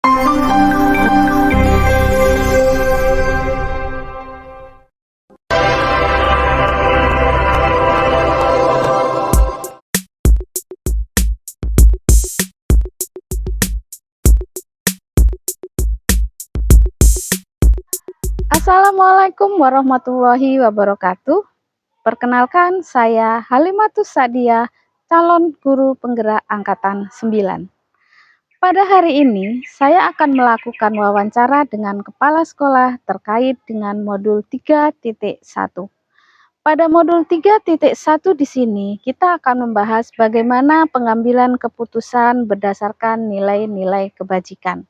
Assalamualaikum warahmatullahi wabarakatuh. Perkenalkan, saya Halimatus Sa'diyah, calon guru penggerak angkatan 9. Pada hari ini, saya akan melakukan wawancara dengan kepala sekolah terkait dengan modul 3.1. Pada modul 3.1 di sini, kita akan membahas bagaimana pengambilan keputusan berdasarkan nilai-nilai kebajikan.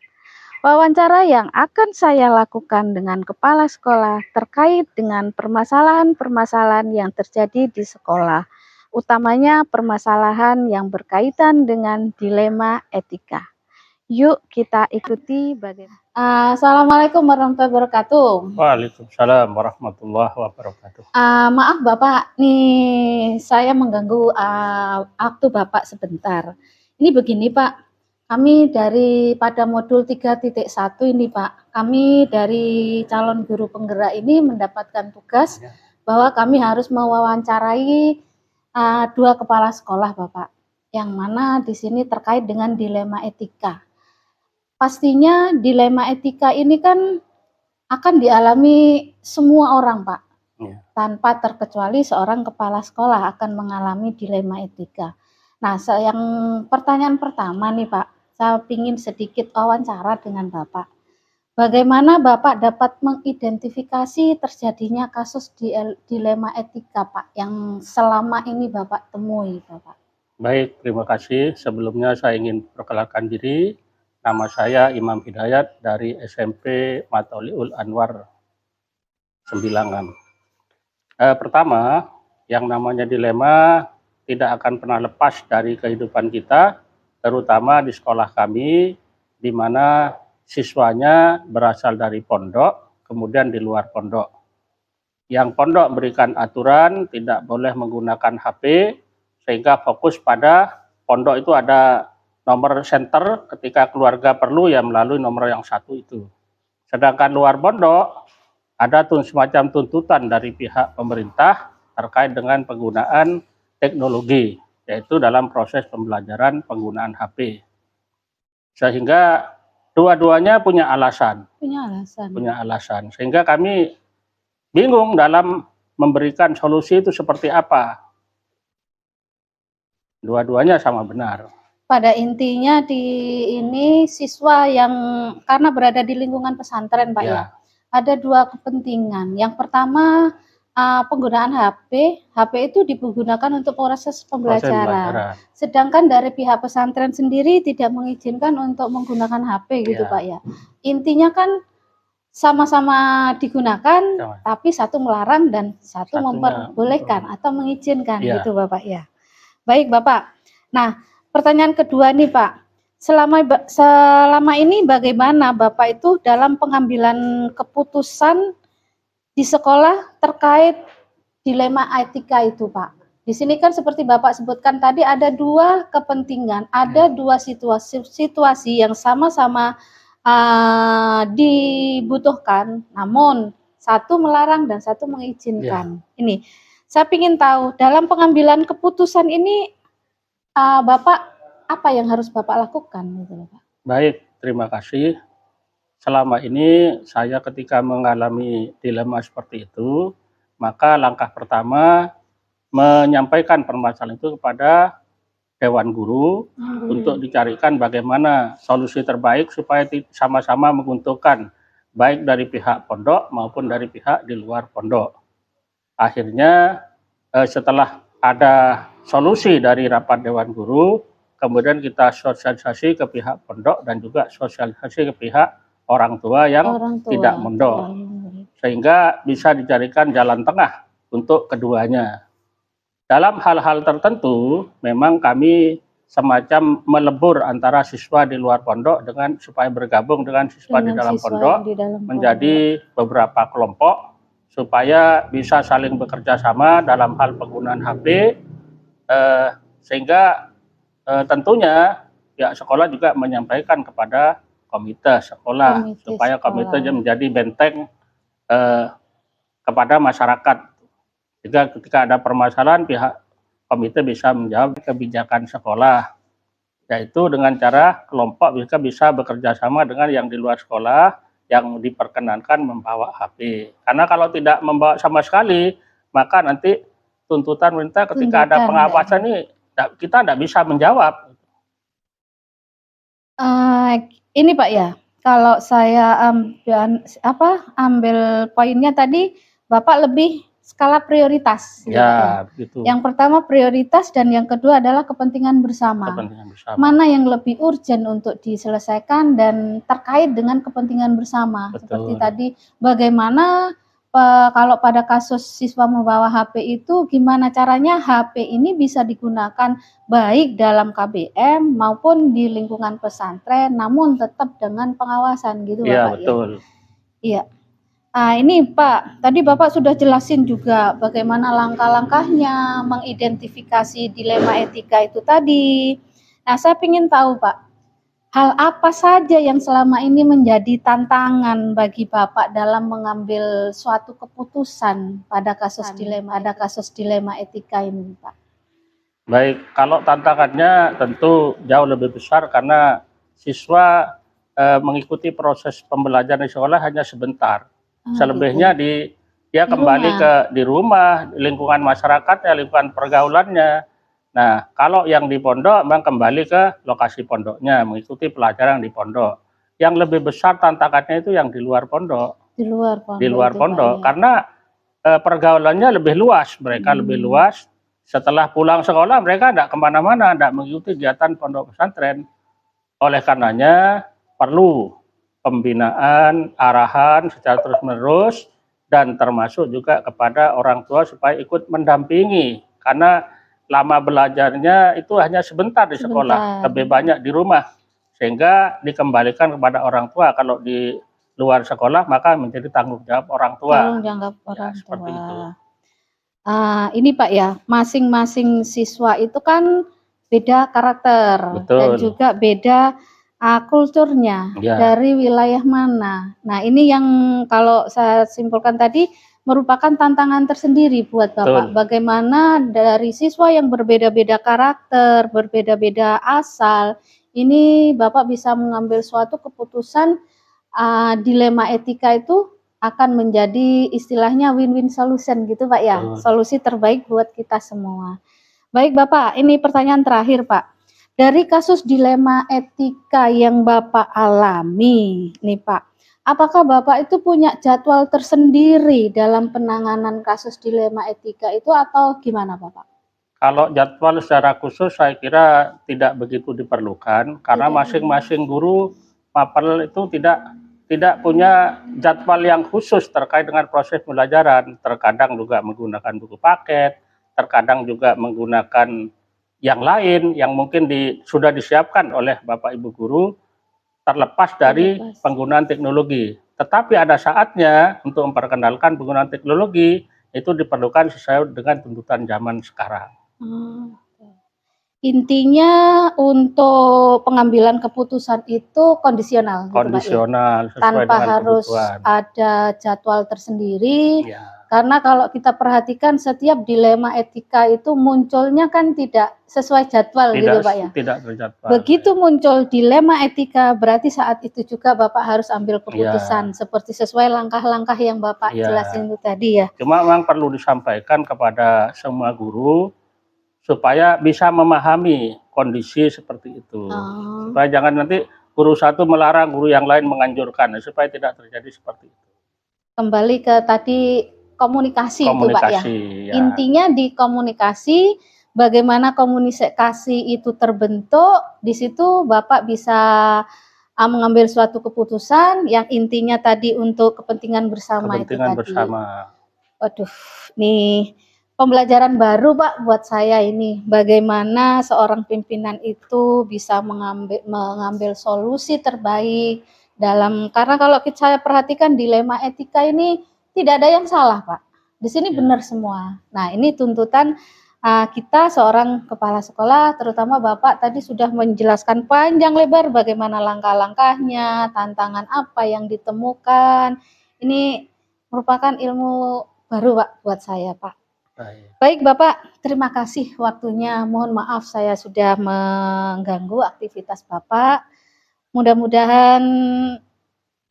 Wawancara yang akan saya lakukan dengan kepala sekolah terkait dengan permasalahan-permasalahan yang terjadi di sekolah, utamanya permasalahan yang berkaitan dengan dilema etika. Yuk kita ikuti bagaimana. Assalamualaikum warahmatullahi wabarakatuh. Waalaikumsalam warahmatullahi wabarakatuh. Maaf Bapak, nih saya mengganggu waktu Bapak sebentar. Ini begini Pak. Kami pada modul 3.1 ini Pak, kami dari calon guru penggerak ini mendapatkan tugas bahwa kami harus mewawancarai 2 kepala sekolah Bapak, yang mana di sini terkait dengan dilema etika. Pastinya dilema etika ini kan akan dialami semua orang Pak, tanpa terkecuali seorang kepala sekolah akan mengalami dilema etika. Nah, yang pertanyaan pertama nih Pak, saya ingin sedikit wawancara dengan Bapak. Bagaimana Bapak dapat mengidentifikasi terjadinya kasus dilema etika Pak yang selama ini Bapak temui Bapak? Baik, terima kasih. Sebelumnya saya ingin perkenalkan diri. Nama saya Imam Hidayat dari SMP Matauliul Anwar Sembilangan. Pertama, yang namanya dilema tidak akan pernah lepas dari kehidupan kita, terutama di sekolah kami, di mana siswanya berasal dari pondok, kemudian di luar pondok. Yang pondok berikan aturan tidak boleh menggunakan HP, sehingga fokus pada pondok itu ada nomor center, ketika keluarga perlu ya melalui nomor yang 1 itu. Sedangkan luar pondok, ada semacam tuntutan dari pihak pemerintah terkait dengan penggunaan teknologi, yaitu dalam proses pembelajaran penggunaan HP. Sehingga dua-duanya punya alasan. Sehingga kami bingung dalam memberikan solusi itu seperti apa. Dua-duanya sama benar. Pada intinya ini siswa yang karena berada di lingkungan pesantren Pak ya, ada 2 kepentingan. Yang pertama, penggunaan HP itu digunakan untuk proses pembelajaran. Sedangkan dari pihak pesantren sendiri tidak mengizinkan untuk menggunakan HP gitu Pak ya. Intinya kan sama-sama digunakan, tapi satu melarang dan satu memperbolehkan atau mengizinkan gitu Bapak ya. Baik Bapak. Nah, pertanyaan kedua nih Pak. Selama ini bagaimana Bapak itu dalam pengambilan keputusan di sekolah terkait dilema etika itu Pak? Di sini kan seperti Bapak sebutkan tadi ada 2 kepentingan, ada 2 situasi yang sama-sama dibutuhkan, namun satu melarang dan satu mengizinkan. Ini saya ingin tahu dalam pengambilan keputusan ini Bapak apa yang harus Bapak lakukan gitu Pak? Baik, terima kasih. Selama ini saya ketika mengalami dilema seperti itu, maka langkah pertama menyampaikan permasalahan itu kepada Dewan Guru untuk dicarikan bagaimana solusi terbaik supaya sama-sama menguntungkan baik dari pihak pondok maupun dari pihak di luar pondok. Akhirnya setelah ada solusi dari rapat Dewan Guru, kemudian kita sosialisasi ke pihak pondok dan juga sosialisasi ke pihak orang tua yang tidak mondok, sehingga bisa dicarikan jalan tengah untuk keduanya. Dalam hal-hal tertentu, memang kami semacam melebur antara siswa di luar pondok supaya bergabung dengan siswa di dalam pondok menjadi beberapa kelompok supaya bisa saling bekerja sama dalam hal penggunaan HP, sehingga tentunya pihak sekolah juga menyampaikan kepada komite sekolah, Komite supaya komite sekolah. menjadi benteng kepada masyarakat. Jika ketika ada permasalahan, pihak komite bisa menjawab kebijakan sekolah, yaitu dengan cara kelompok bisa bekerja sama dengan yang di luar sekolah yang diperkenankan membawa HP. Karena kalau tidak membawa sama sekali, maka nanti tuntutan pemerintah ketika ada pengawasan ini kita tidak bisa menjawab. Ini Pak ya, kalau saya ambil poinnya tadi, Bapak lebih skala prioritas. Ya, ya, begitu. Yang pertama prioritas dan yang kedua adalah kepentingan bersama. Mana yang lebih urgent untuk diselesaikan dan terkait dengan kepentingan bersama. Betul. Seperti tadi, bagaimana kalau pada kasus siswa membawa HP itu, gimana caranya HP ini bisa digunakan baik dalam KBM maupun di lingkungan pesantren, namun tetap dengan pengawasan gitu, ya, Bapak. Betul. Iya. Ini Pak, tadi Bapak sudah jelasin juga bagaimana langkah-langkahnya mengidentifikasi dilema etika itu tadi. Nah, saya ingin tahu Pak, hal apa saja yang selama ini menjadi tantangan bagi Bapak dalam mengambil suatu keputusan pada kasus dilema etika ini, Pak? Baik, kalau tantangannya tentu jauh lebih besar karena siswa mengikuti proses pembelajaran di sekolah hanya sebentar. Selebihnya dia kembali di rumah, lingkungan masyarakatnya, lingkungan pergaulannya. Nah, kalau yang di pondok memang kembali ke lokasi pondoknya, mengikuti pelajaran di pondok. Yang lebih besar tantangannya itu yang di luar pondok. Di luar pondok, karena pergaulannya lebih luas, mereka lebih luas. Setelah pulang sekolah mereka tidak kemana-mana, tidak mengikuti kegiatan pondok pesantren. Oleh karenanya perlu pembinaan, arahan secara terus-menerus, dan termasuk juga kepada orang tua supaya ikut mendampingi. Karena lama belajarnya itu hanya sebentar di sekolah, lebih banyak di rumah. Sehingga dikembalikan kepada orang tua. Kalau di luar sekolah maka menjadi tanggung jawab orang tua. Tanggung jawab orang tua. Seperti itu. Ini Pak ya, masing-masing siswa itu kan beda karakter. Betul. Dan juga beda kulturnya, dari wilayah mana. Nah, ini yang kalau saya simpulkan tadi merupakan tantangan tersendiri buat Bapak. Betul. Bagaimana dari siswa yang berbeda-beda karakter, berbeda-beda asal, ini Bapak bisa mengambil suatu keputusan dilema etika itu akan menjadi istilahnya win-win solution gitu Pak ya. Solusi terbaik buat kita semua. Baik Bapak, ini pertanyaan terakhir Pak. Dari kasus dilema etika yang Bapak alami, nih Pak, apakah Bapak itu punya jadwal tersendiri dalam penanganan kasus dilema etika itu atau gimana Bapak? Kalau jadwal secara khusus saya kira tidak begitu diperlukan, karena masing-masing guru mapel itu tidak punya jadwal yang khusus terkait dengan proses pembelajaran. Terkadang juga menggunakan buku paket, terkadang juga menggunakan yang lain yang mungkin sudah disiapkan oleh Bapak Ibu guru terlepas dari penggunaan teknologi. Tetapi ada saatnya untuk memperkenalkan penggunaan teknologi itu diperlukan sesuai dengan tuntutan zaman sekarang. Intinya untuk pengambilan keputusan itu kondisional. Kondisional, gitu, Pak, ya? Tanpa harus ada jadwal tersendiri. Karena kalau kita perhatikan setiap dilema etika itu munculnya kan tidak sesuai jadwal gitu Pak ya. Tidak terjadwal. Begitu muncul dilema etika berarti saat itu juga Bapak harus ambil keputusan seperti sesuai langkah-langkah yang Bapak jelasin itu tadi ya. Cuma memang perlu disampaikan kepada semua guru supaya bisa memahami kondisi seperti itu. Supaya jangan nanti guru satu melarang guru yang lain menganjurkan, supaya tidak terjadi seperti itu. Kembali ke tadi komunikasi itu Pak ya. Intinya di komunikasi, bagaimana komunikasi itu terbentuk, di situ Bapak bisa mengambil suatu keputusan yang intinya tadi untuk kepentingan bersama itu tadi. Waduh, nih pembelajaran baru Pak buat saya ini. Bagaimana seorang pimpinan itu bisa mengambil solusi terbaik karena kalau saya perhatikan dilema etika ini tidak ada yang salah Pak. Di sini benar semua. Nah, ini tuntutan kita seorang kepala sekolah, terutama Bapak tadi sudah menjelaskan panjang lebar bagaimana langkah-langkahnya, tantangan apa yang ditemukan. Ini merupakan ilmu baru Pak buat saya Pak. Baik Bapak, terima kasih waktunya. Mohon maaf saya sudah mengganggu aktivitas Bapak. Mudah-mudahan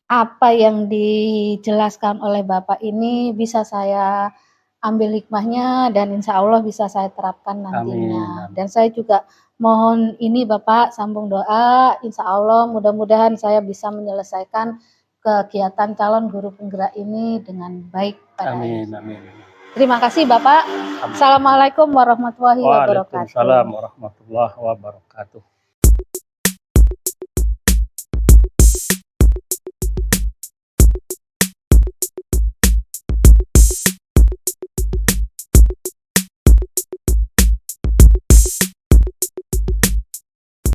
apa yang dijelaskan oleh Bapak ini bisa saya ambil hikmahnya dan insya Allah bisa saya terapkan nantinya. Amin. Dan saya juga mohon ini Bapak sambung doa, insya Allah mudah-mudahan saya bisa menyelesaikan kegiatan calon guru penggerak ini dengan baik pada Amin. akhirnya. Amin. Terima kasih Bapak. Assalamualaikum warahmatullahi wabarakatuh. Waalaikumsalam warahmatullahi wabarakatuh.